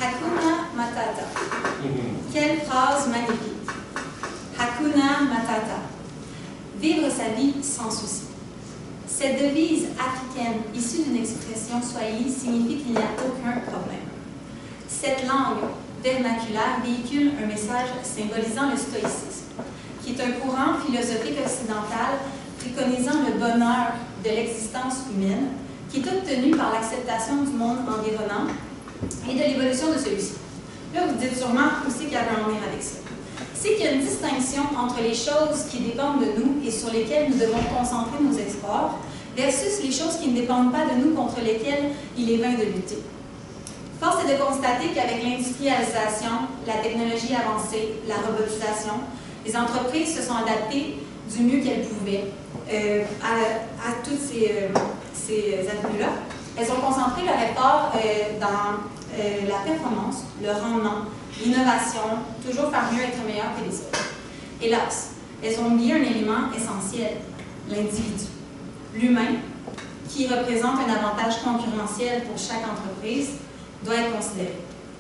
Hakuna Matata. Quelle phrase magnifique. Hakuna Matata. Vivre sa vie sans souci. Cette devise africaine, issue d'une expression swahili, signifie qu'il n'y a aucun problème. Cette langue vernaculaire véhicule un message symbolisant le stoïcisme, qui est un courant philosophique occidental préconisant le bonheur de l'existence humaine, qui est obtenu par l'acceptation du monde environnant et de l'évolution de celui-ci. Là, vous dites sûrement aussi qu'il y avait un lien avec ça. C'est qu'il y a une distinction entre les choses qui dépendent de nous et sur lesquelles nous devons concentrer nos espoirs, versus les choses qui ne dépendent pas de nous contre lesquelles il est vain de lutter. Force est de constater qu'avec l'industrialisation, la technologie avancée, la robotisation, les entreprises se sont adaptées du mieux qu'elles pouvaient à tous ces avenues-là. Elles ont concentré leur effort dans la performance, le rendement, l'innovation, toujours faire mieux, être meilleur que les autres. Hélas, elles ont oublié un élément essentiel, l'individu. L'humain, qui représente un avantage concurrentiel pour chaque entreprise, doit être considéré.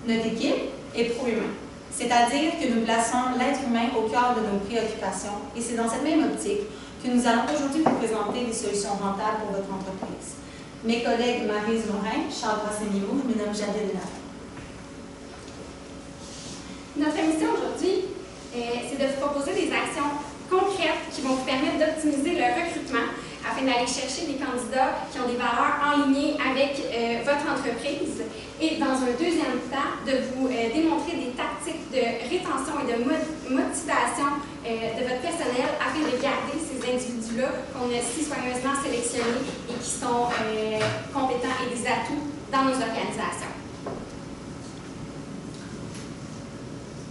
Notre équipe est pro-humain, c'est-à-dire que nous plaçons l'être humain au cœur de nos préoccupations et c'est dans cette même optique que nous allons aujourd'hui vous présenter des solutions rentables pour votre entreprise. Mes collègues Maryse Morin, Charles Brassenimo, je me nomme Jadelle Lafont. Notre mission aujourd'hui, c'est de vous proposer des actions concrètes qui vont vous permettre d'optimiser le recrutement afin d'aller chercher des candidats qui ont des valeurs alignées avec votre entreprise et dans un deuxième temps, de vous démontrer des tactiques de rétention et de motivation de votre personnel afin de garder ces individus-là qu'on a si soigneusement sélectionnés et qui sont compétents et des atouts dans nos organisations.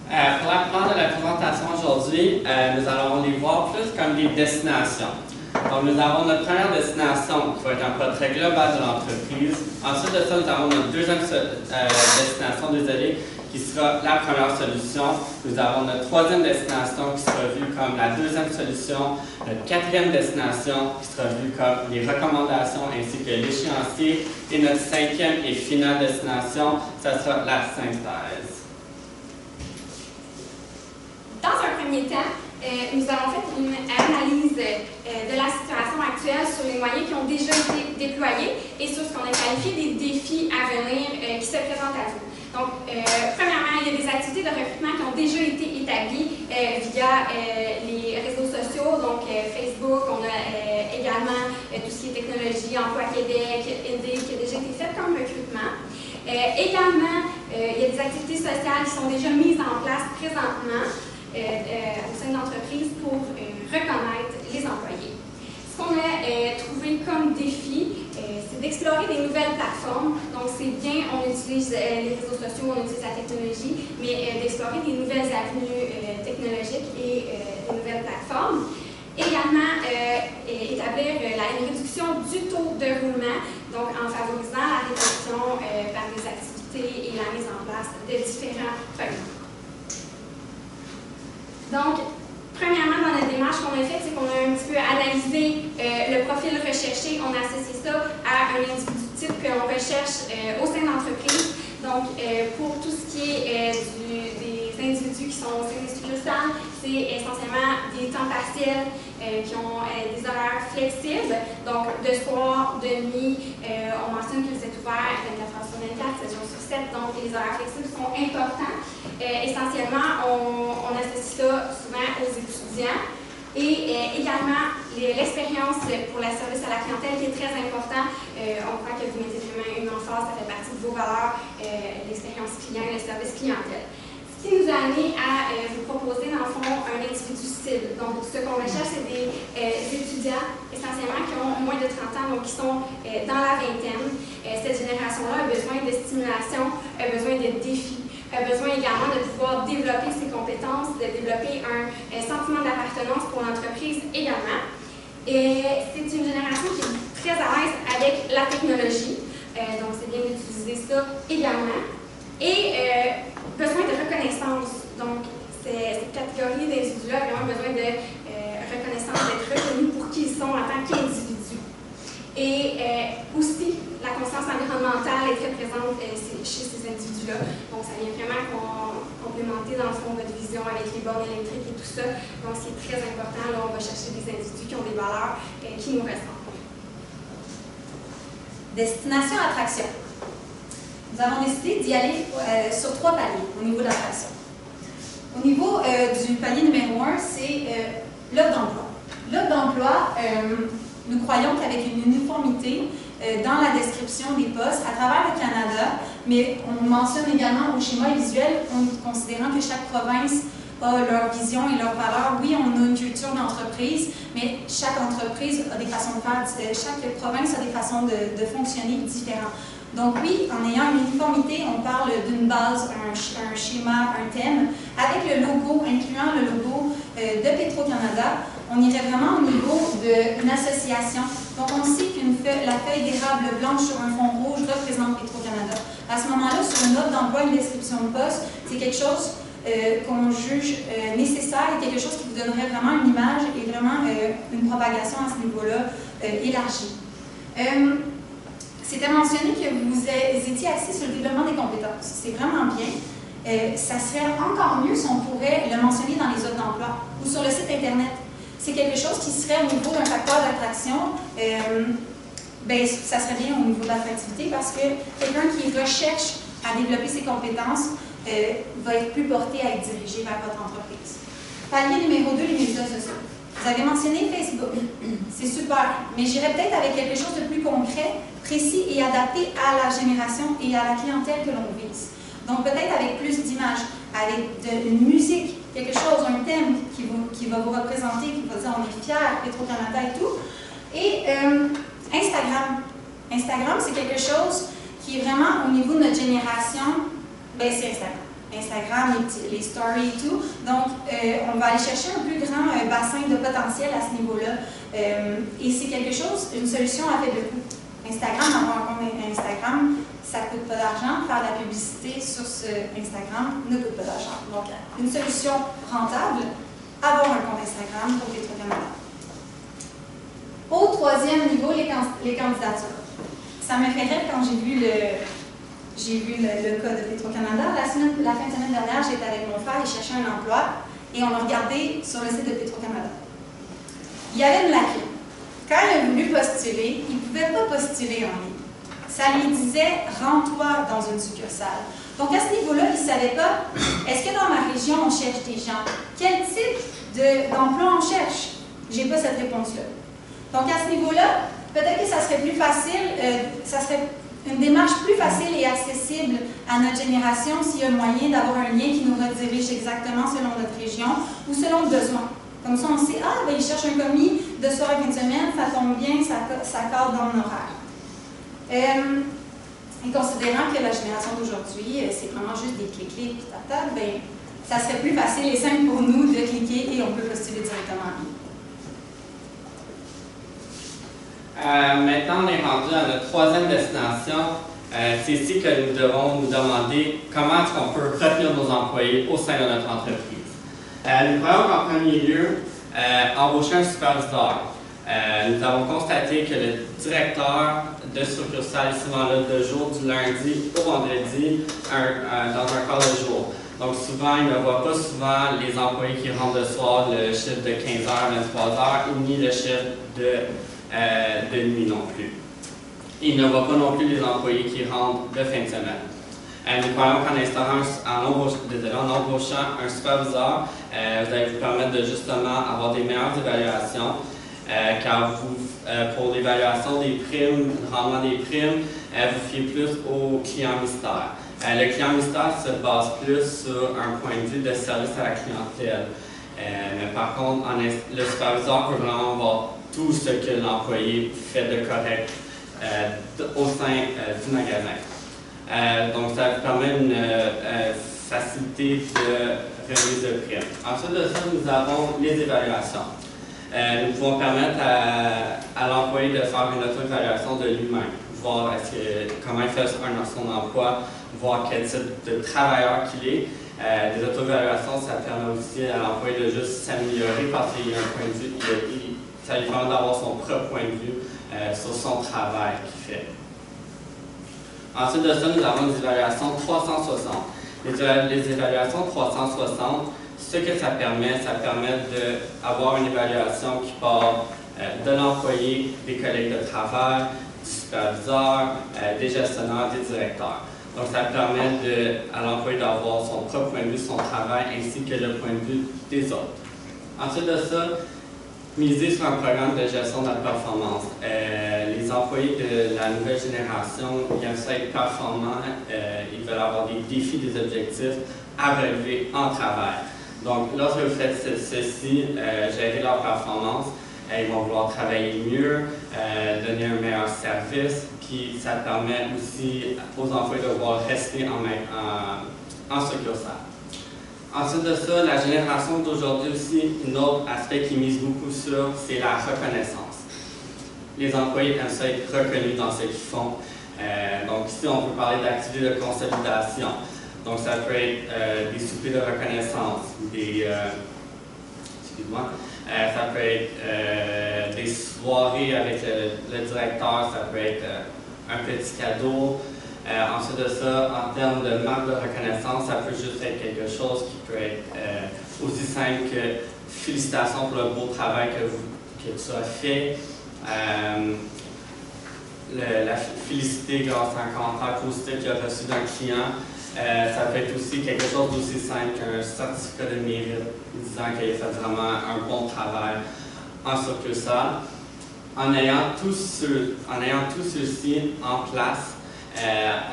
Pour la plupart de la présentation aujourd'hui, nous allons les voir plus comme des destinations. Donc, nous avons notre première destination qui va être un portrait global de l'entreprise. Ensuite de ça, nous avons notre deuxième destination, qui sera la première solution. Nous avons notre troisième destination qui sera vue comme la deuxième solution. Notre quatrième destination qui sera vue comme les recommandations ainsi que l'échéancier. Et notre cinquième et finale destination, ça sera la synthèse. Dans un premier temps, nous avons fait une analyse de la situation actuelle sur les moyens qui ont déjà été déployés et sur ce qu'on a qualifié des défis à venir qui se présentent à vous. Donc, premièrement, il y a des activités de recrutement qui ont déjà été établies via les réseaux sociaux, donc Facebook, on a également tout ce qui est technologie, Emploi Québec, Indeed, qui a déjà été fait comme recrutement. Également, il y a des activités sociales qui sont déjà mises en place présentement au sein de l'entreprise pour reconnaître les employés. Ce qu'on a trouvé comme défi, c'est d'explorer des nouvelles plateformes. Donc, c'est bien, on utilise les réseaux sociaux, on utilise la technologie, mais d'explorer des nouvelles avenues technologiques et des nouvelles plateformes. Également, établir une réduction du taux de roulement, donc en favorisant la réduction par des activités et la mise en place de différents programmes. Donc, premièrement, dans notre démarche qu'on a faite, c'est qu'on a un petit peu analysé le profil recherché. On a associé ça à un individu type que l'on recherche au sein de l'entreprise. Donc, pour tout ce qui est des individus qui sont au sein des succursales, c'est essentiellement des temps partiels qui ont des horaires flexibles. Donc, de soir, de nuit, on mentionne que vous êtes ouvert 24 heures sur 24, 7 jours sur 7. Donc, les horaires flexibles sont importants. Essentiellement, on associe ça souvent aux étudiants et également l'expérience pour le service à la clientèle qui est très important. On croit que vous mettez vraiment une emphase, ça fait partie de vos valeurs, l'expérience client et le service clientèle. Ce qui nous a amené à vous proposer, dans le fond, un individu cible. Donc, ce qu'on recherche, c'est des étudiants, essentiellement, qui ont moins de 30 ans, donc qui sont dans la vingtaine. Cette génération-là a besoin de stimulation, a besoin de défis, a besoin également de pouvoir développer ses compétences, de développer un sentiment d'appartenance pour l'entreprise également. Et c'est une génération qui est très à l'aise avec la technologie, donc c'est bien d'utiliser ça également. Et besoin de reconnaissance, donc cette catégorie d'individus-là a vraiment besoin de reconnaissance, d'être reconnus pour qui ils sont en tant qu'individus. Et aussi, la conscience environnementale est très présente chez ces individus. là. Donc, ça vient vraiment complémenter, dans le fond, votre vision avec les bornes électriques et tout ça. Donc, c'est très important. Là, on va chercher des individus qui ont des valeurs qui nous ressemblent. Destination attraction. Nous avons décidé d'y aller sur 3 paliers au niveau de l'attraction. Au niveau du palier numéro 1, c'est l'offre d'emploi. L'offre d'emploi, nous croyons qu'avec une uniformité dans la description des postes à travers le Canada, mais on mentionne également au schéma visuel, considérant que chaque province a leur vision et leurs valeurs. Oui, on a une culture d'entreprise, mais chaque entreprise a des façons de faire, chaque province a des façons de fonctionner différentes. Donc oui, en ayant une uniformité, on parle d'une base, un schéma, un thème, avec le logo, incluant le logo de Petro-Canada, on irait vraiment au niveau d'une association. Donc on sait la feuille d'érable blanche sur un fond rouge représente Petro-Canada. À ce moment-là, sur une offre d'emploi, une description de poste, c'est quelque chose qu'on juge nécessaire et quelque chose qui vous donnerait vraiment une image et vraiment une propagation à ce niveau-là élargie. C'était mentionné que vous étiez axé sur le développement des compétences. C'est vraiment bien. Ça serait encore mieux si on pourrait le mentionner dans les offres d'emploi ou sur le site Internet. C'est quelque chose qui serait au niveau d'un facteur d'attraction. Ça serait bien au niveau de l'attractivité parce que quelqu'un qui recherche à développer ses compétences va être plus porté à être dirigé vers votre entreprise. Palier numéro 2, les médias sociaux. Vous avez mentionné Facebook. C'est super, mais j'irais peut-être avec quelque chose de plus concret, précis et adapté à la génération et à la clientèle que l'on vise. Donc peut-être avec plus d'images, avec une musique, quelque chose, un thème qui va vous représenter, qui va dire on est fiers, Petro-Canada et tout. Et Instagram. Instagram, c'est quelque chose qui est vraiment au niveau de notre génération, c'est Instagram. Instagram, les stories et tout. Donc, on va aller chercher un plus grand bassin de potentiel à ce niveau-là. Et c'est quelque chose, une solution à faible coût. Instagram, avoir un compte Instagram, ça ne coûte pas d'argent. Faire de la publicité sur ce Instagram ne coûte pas d'argent. Donc, une solution rentable, avoir un compte Instagram pour Petro-Canada. Au 3e niveau, les candidatures. Ça me fait rire quand j'ai vu le cas de Petro-Canada. La fin de semaine dernière, j'étais avec mon frère, il cherchait un emploi et on l'a regardé sur le site de Petro-Canada. Il y avait une lacune. Quand il a voulu postuler, il ne pouvait pas postuler en ligne. Ça lui disait « rends-toi dans une succursale ». Donc à ce niveau-là, il ne savait pas est-ce que dans ma région, on cherche des gens? Quel type d'emploi on cherche? Je n'ai pas cette réponse-là. Donc à ce niveau-là, peut-être que ça serait plus facile, ça serait une démarche plus facile et accessible à notre génération s'il y a moyen d'avoir un lien qui nous redirige exactement selon notre région ou selon le besoin. Comme ça, on sait, il cherche un commis de soir à fin de semaine, ça tombe bien, ça cadre dans mon horaire. Et considérant que la génération d'aujourd'hui, c'est vraiment juste des clics, tata, ça serait plus facile et simple pour nous de cliquer et on peut postuler directement en ligne. Maintenant, on est rendu à notre 3e destination. C'est ici que nous devons nous demander comment est-ce qu'on peut retenir nos employés au sein de notre entreprise. Nous croyons qu'en premier lieu, embaucher un superviseur. Nous avons constaté que le directeur de succursale est souvent là de jour du lundi au vendredi dans un quart de jour. Donc souvent, il ne voit pas souvent les employés qui rentrent le soir, le chiffre de 15h à 23h, ni le chiffre de nuit non plus. Il ne voit pas non plus les employés qui rentrent de fin de semaine. Nous croyons qu'en embauchant un superviseur, vous allez vous permettre de justement avoir des meilleures évaluations, car pour l'évaluation des primes, le rendement des primes, vous fiez plus au client mystère. Le client mystère se base plus sur un point de vue de service à la clientèle. Mais par contre, le superviseur peut vraiment voir tout ce que l'employé fait de correct au sein du magasin. Donc, ça vous permet une facilité de remise de primes. Ensuite de ça, nous avons les évaluations. Nous pouvons permettre à l'employé de faire une auto-évaluation de lui-même, voir comment il fait son emploi, voir quel type de travailleur qu'il est. Des auto-évaluations, ça permet aussi à l'employé de juste s'améliorer parce qu'il y a un point de vue, ça lui permet d'avoir son propre point de vue sur son travail qu'il fait. Ensuite de ça, nous avons des évaluations 360. Les évaluations 360, ce que ça permet d'avoir une évaluation qui part de l'employé, des collègues de travail, du superviseur, des gestionnaires, des directeurs. Donc, ça permet à l'employé d'avoir son propre point de vue, son travail, ainsi que le point de vue des autres. Ensuite de ça, miser sur un programme de gestion de la performance. Les employés de la nouvelle génération, ils aiment ça être performants, ils veulent avoir des défis, des objectifs à relever en travail. Donc, lorsque vous faites ceci, gérer leur performance, ils vont vouloir travailler mieux, donner un meilleur service, puis ça permet aussi aux employés de pouvoir rester en succursale. Ensuite de ça, la génération d'aujourd'hui aussi, un autre aspect qui mise beaucoup sur, c'est la reconnaissance. Les employés aiment ça être reconnus dans ce qu'ils font. Donc ici, on peut parler d'activités de consolidation. Donc ça peut être des soupers de reconnaissance, ça peut être des soirées avec le directeur, ça peut être un petit cadeau. Ensuite de ça, en termes de marque de reconnaissance, ça peut juste être quelque chose qui peut être aussi simple que félicitations pour le beau travail que tu as fait. La féliciter grâce à un commentaire positif qu'il a reçu d'un client. Ça peut être aussi quelque chose d'aussi simple qu'un certificat de mérite disant qu'il a fait vraiment un bon travail en succursale. En ayant tout ceci en place,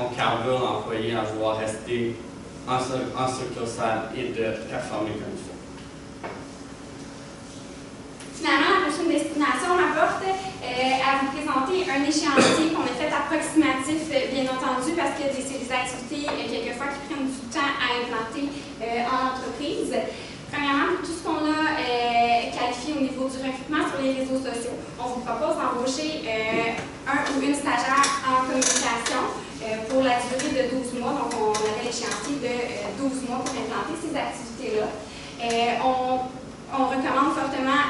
on carbure l'employé à vouloir rester en succursale et de performer comme il faut. Finalement, la prochaine destination m'apporte à vous présenter un échéancier qu'on a fait approximatif, bien entendu, parce qu'il y a des activités, quelquefois, qui prennent du temps à implanter en entreprise. Premièrement, pour tout ce qu'on a qualifié au niveau du recrutement sur les réseaux sociaux, on vous propose d'embaucher un ou une stagiaire en communication pour la durée de 12 mois. Donc, on avait l'échéancier de 12 mois pour implanter ces activités-là. On recommande fortement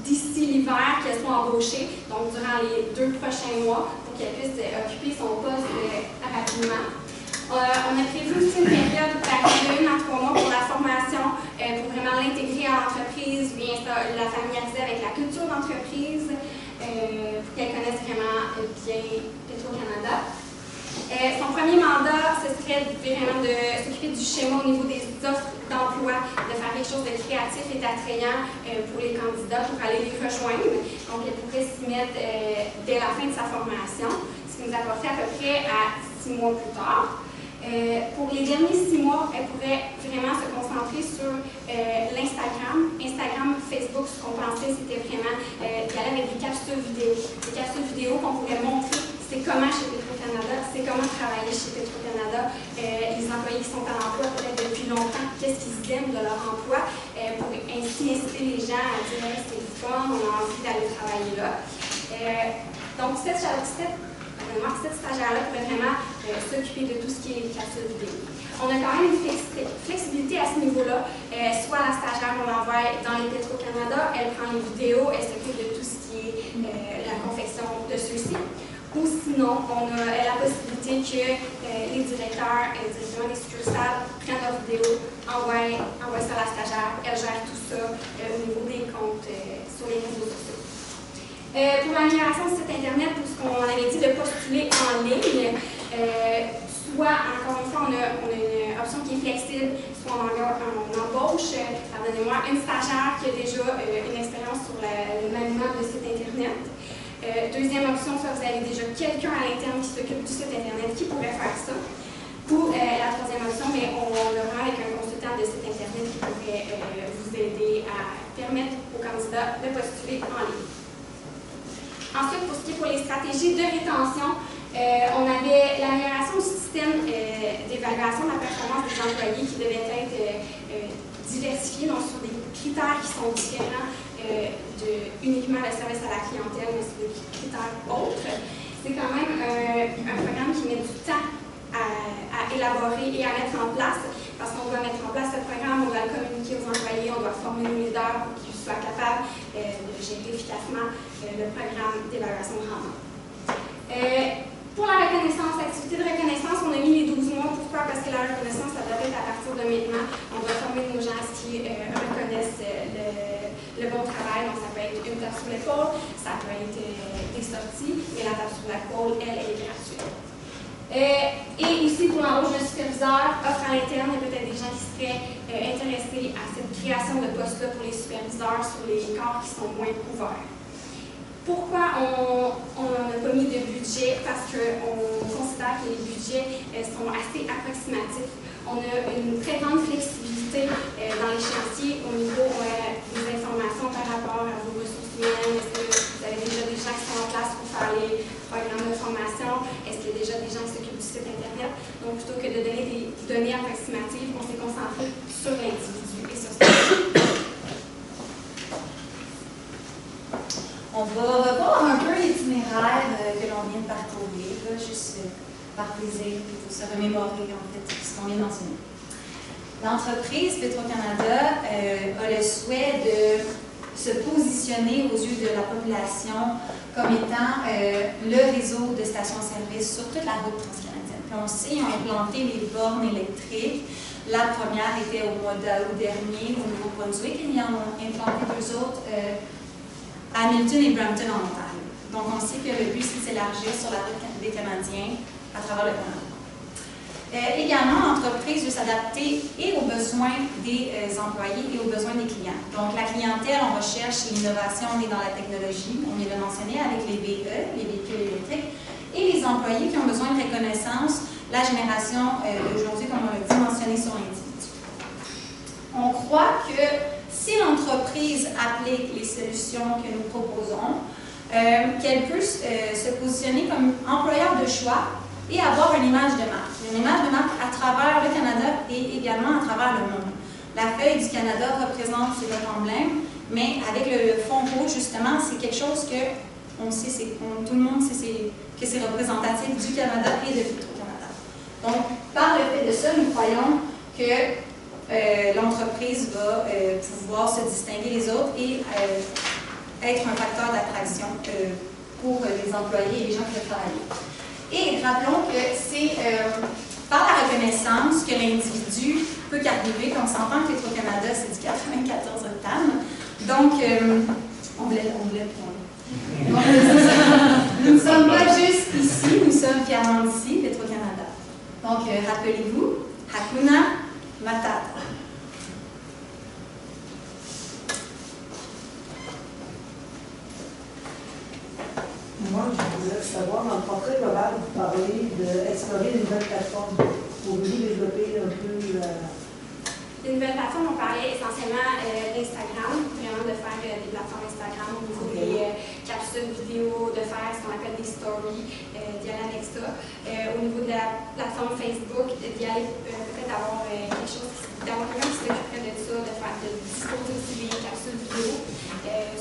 d'ici l'hiver qu'elle soit embauchée, donc durant les 2 prochains mois, pour qu'elle puisse occuper son poste rapidement. On a prévu aussi une période de 1 à 3 mois pour la formation, pour vraiment l'intégrer à l'entreprise, bien la familiariser avec la culture d'entreprise, pour qu'elle connaisse vraiment bien Petro-Canada. Son premier mandat, ce serait vraiment de s'occuper du schéma au niveau des offres d'emploi, de faire quelque chose de créatif et d'attrayant pour les candidats pour aller les rejoindre. Donc, elle pourrait s'y mettre dès la fin de sa formation, ce qui nous apporterait à peu près à 6 mois plus tard. Pour les derniers 6 mois, elle pourrait vraiment se concentrer sur Instagram, Facebook. Ce qu'on pensait, c'était vraiment d'y aller avec des capsules vidéo. Des capsules vidéo qu'on pourrait montrer c'est comment chez Petro-Canada, c'est comment travailler chez Petro-Canada, les employés qui sont à l'emploi peut-être depuis longtemps, qu'est-ce qu'ils aiment de leur emploi, pour ainsi inciter les gens à dire hey, c'est le fun, on a envie d'aller travailler là. Donc cette stagiaire-là pourrait vraiment s'occuper de tout ce qui est capsule vidéo. On a quand même une flexibilité à ce niveau-là. Soit la stagiaire, on l'envoie dans les Petro-Canada, elle prend les vidéos, elle s'occupe de tout ce qui est la confection de ceux-ci. Ou sinon, on a la possibilité que les directeurs directement des succursales prennent leurs vidéos, envoient ça à la stagiaire, elle gère tout ça au niveau des comptes sur les réseaux sociaux. Pour l'amélioration de site Internet, pour ce qu'on avait dit de postuler en ligne, soit, encore une fois, on a une option qui est flexible, soit on embauche, pardonnez-moi, une stagiaire qui a déjà une expérience sur le maniement de site Internet. Deuxième option, soit vous avez déjà quelqu'un à l'interne qui s'occupe du site Internet qui pourrait faire ça. Ou la troisième option, mais on le rend avec un consultant de site Internet qui pourrait vous aider à permettre aux candidats de postuler en ligne. Ensuite, pour ce qui est pour les stratégies de rétention, on avait l'amélioration du système d'évaluation de la performance des employés qui devait être diversifié donc sur des critères qui sont différents uniquement le service à la clientèle, mais sur des critères autres. C'est quand même un programme qui met du temps à élaborer et à mettre en place, parce qu'on doit mettre en place ce programme, on doit le communiquer aux employés, on doit former nos leaders pour qu'ils soient capables de gérer efficacement le programme d'évaluation de rendement. Pour la reconnaissance, activité de reconnaissance, on a mis les 12 mois. Pourquoi? Parce que la reconnaissance, ça doit être à partir de maintenant. On doit former nos gens à ce qui reconnaissent le bon travail. Donc, ça peut être une tape sur l'épaule, ça peut être des sorties, mais la tape sur l'épaule, elle est gratuite. Et aussi, pour l'embauche d'un superviseur, offre à l'interne, il y a peut-être des gens qui seraient intéressés à cette création de postes-là pour les superviseurs sur les corps qui sont moins couverts. Pourquoi on n'a pas mis de budget? Parce qu'on considère que les budgets sont assez approximatifs. On a une très grande flexibilité dans l'échéancier au niveau des informations par rapport à vos ressources humaines. Est-ce que vous avez déjà des gens qui sont en place pour faire les programmes de formation? Est-ce qu'il y a déjà des gens qui s'occupent du site Internet? Donc, plutôt que de donner des données approximatives, on s'est concentré sur l'individu et sur ça. On va revoir un peu l'itinéraire que l'on vient de parcourir, là, juste par plaisir, pour se remémorer en fait ce qu'on vient de mentionner. L'entreprise Petro-Canada a le souhait de se positionner aux yeux de la population comme étant le réseau de stations-service sur toute la route transcanadienne. Puis on sait, ils ont implanté les bornes électriques. La première était au mois d'août dernier au Nouveau-Brunswick et ils en ont implanté deux autres à Hamilton et Brampton en Ontario. Donc, on sait que le but, c'est de s'élargir sur la route des Canadiens à travers le Canada. Également, l'entreprise veut s'adapter et aux besoins des employés et aux besoins des clients. Donc, la clientèle, on recherche l'innovation, on est dans la technologie, on vient de le mentionner avec les VE, les véhicules électriques, et les employés qui ont besoin de reconnaissance, la génération d'aujourd'hui, comme on l'a dit, mentionné sur l'individu. On croit que si l'entreprise applique les solutions que nous proposons, qu'elle peut se positionner comme employeur de choix et avoir une image de marque. Une image de marque à travers le Canada et également à travers le monde. La feuille du Canada représente, c'est notre emblème, mais avec le fond rouge, justement, c'est quelque chose que on sait, tout le monde sait que c'est représentatif du Canada et de Petro-Canada. Donc, par le fait de ça, nous croyons que l'entreprise va pouvoir se distinguer des autres et être un facteur d'attraction pour les employés et les gens qui veulent travailler. Et rappelons que c'est par la reconnaissance que l'individu peut qu'arriver, comme on s'entend que Petro-Canada, c'est du 94 octanes. Donc, on voulait nous ne sommes pas juste ici, nous sommes fièrement ici, Petro-Canada. Donc, rappelez-vous, Hakuna Matata. Moi, je voulais savoir, dans le portrait global, vous parlez d'explorer une nouvelle plateforme. Pourriez-vous développer un peu Les nouvelles plateformes, on parlait essentiellement d'Instagram, vraiment de faire des plateformes Instagram au niveau des capsules vidéo, de faire ce qu'on appelle des stories, d'y aller avec ça. Au niveau de la plateforme Facebook, d'y aller peut-être avoir quelque chose, d'avoir quelqu'un qui s'occuperait de ça, de disposer aussi des capsules vidéo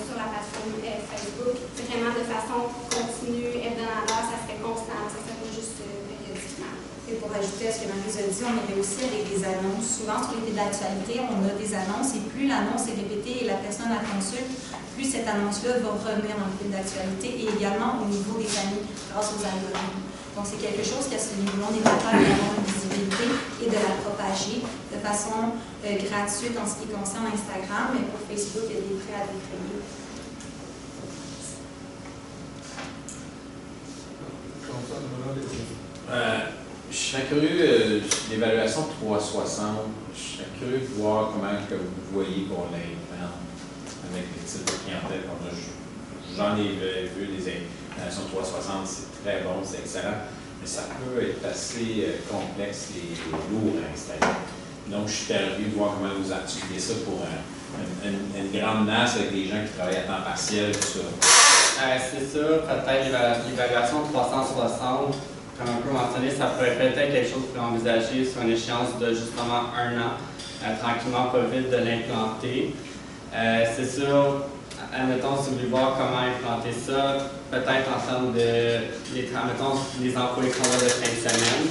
sur la plateforme Facebook, vraiment de façon continue, hebdomadaire, ça serait constant, ça serait pas juste périodiquement. Et pour ajouter à ce que Maryse a dit, on irait aussi avec des annonces. Souvent, sur les faits d'actualité, on a des annonces et plus l'annonce est répétée et la personne la consulte, plus cette annonce-là va revenir dans le fil d'actualité et également au niveau des amis grâce aux algorithmes. Donc, c'est quelque chose qu'à ce niveau-là, on est capable d'avoir une visibilité et de la propager de façon gratuite en ce qui concerne Instagram, mais pour Facebook, il y a des frais à défrayer. Je serais curieux, l'évaluation 360, je serais curieux de voir comment que vous voyez qu'on l'implémente avec les types de clientèle qu'on a. J'en ai vu des évaluations 360, c'est très bon, c'est excellent, mais ça peut être assez complexe et lourd à installer. Donc, je suis curieux de voir comment vous articulez ça pour une grande masse avec des gens qui travaillent à temps partiel, tout ça. C'est sûr, peut-être l'évaluation 360. Comme un peu mentionné, ça pourrait peut-être quelque chose pour envisager sur une échéance de justement 1 an, tranquillement, pas vite de l'implanter. C'est sûr, admettons, si vous voulez voir comment implanter ça, peut-être en termes de, admettons, les emplois qu'on a de fin de semaine,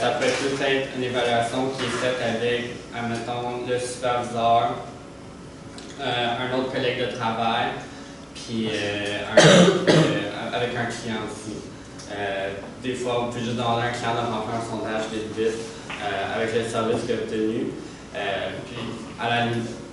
ça peut être une évaluation qui est faite avec, admettons, le superviseur, un autre collègue de travail, puis avec un client aussi. Des fois, vous pouvez juste demander à un client de remplir un sondage vite avec le service qu'il a obtenu. Puis,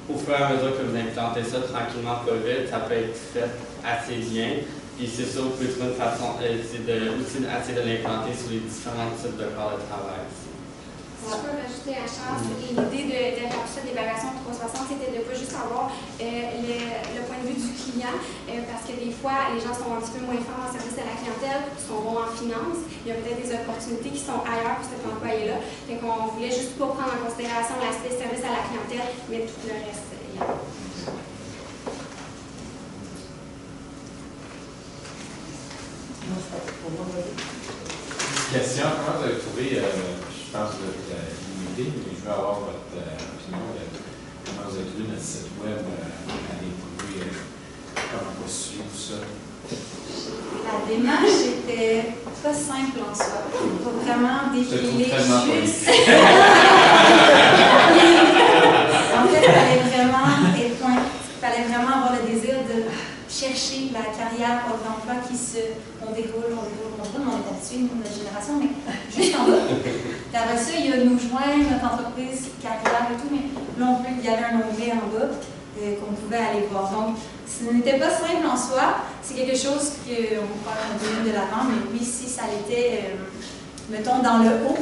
au fur et à mesure que vous implantez ça tranquillement, pas vite, ça peut être fait assez bien. Puis c'est ça, vous pouvez trouver une façon aussi de l'implanter sur les différents types de corps de travail. Si je peux rajouter à Charles, l'idée de faire d'évaluation 360, c'était de ne pas juste avoir le point de vue du client, parce que des fois, les gens sont un petit peu moins forts en service à la clientèle, sont bons en finance. Il y a peut-être des opportunités qui sont ailleurs pour cet employé-là. Fait qu'on voulait juste pas prendre en considération l'aspect service à la clientèle, mais tout le reste. Question, comment vous avez trouvé, je pense que vous êtes limité, mais je veux avoir votre opinion de comment vous avez trouvé notre site web à découvrir, comment poursuivre tout ça? La démarche était pas simple en soi. Il faut vraiment défiler juste. En fait, il fallait vraiment avoir le désir de chercher la carrière d'emploi qui on déroule, on est là-dessus, nous, notre génération, mais juste en bas. Puis après ça, il y a nous joindre, notre entreprise, carrière et tout, mais là, il y avait un onglet en bas qu'on pouvait aller voir. Donc, ce n'était pas simple en soi, c'est quelque chose qu'on va continuer de l'avant, mais oui, si ça l'était, mettons, dans le haut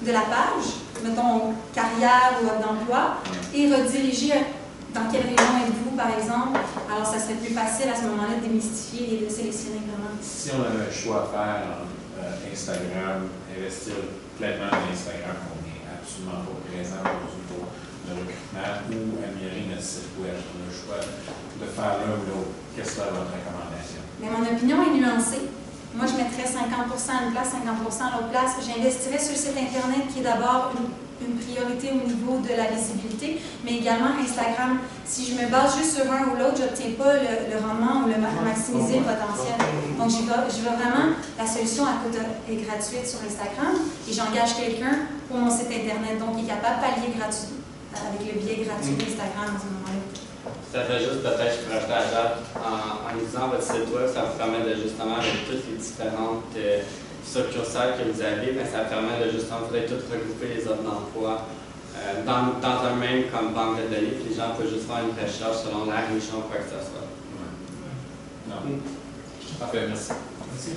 de la page, mettons, carrière ou offre d'emploi, et rediriger dans quelle région êtes-vous, par exemple. Alors, ça serait plus facile à ce moment-là de démystifier et de sélectionner vraiment. Si on avait un choix à faire en Instagram, investir pleinement dans Instagram, on n'est absolument pas présent aujourd'hui pour le recrutement, ou améliorer notre site web. On a le choix de faire l'un ou l'autre. Qu'est-ce que c'est votre recommandation? Mais mon opinion est nuancée. Moi, je mettrais 50% à une place, 50% à l'autre place. J'investirais sur le site Internet qui est d'abord une priorité au niveau de la visibilité, mais également Instagram. Si je me base juste sur un ou l'autre, je n'obtiens pas le rendement ou maximiser le potentiel. Donc, je veux vraiment la solution à coût est gratuite sur Instagram et j'engage quelqu'un pour mon site Internet. Donc, il est capable de pallier gratuit avec le biais gratuit d'Instagram à ce moment-là. Ça fait juste peut-être, je peux rajouter à Jacques, en utilisant votre site web, ça vous permet de justement, avec toutes les différentes succursales que vous avez, mais ça permet de justement tout regrouper les offres d'emploi dans un même comme banque de données, puis les gens peuvent juste faire une recherche selon la région ou quoi que ce soit. Non. Parfait, merci. Merci.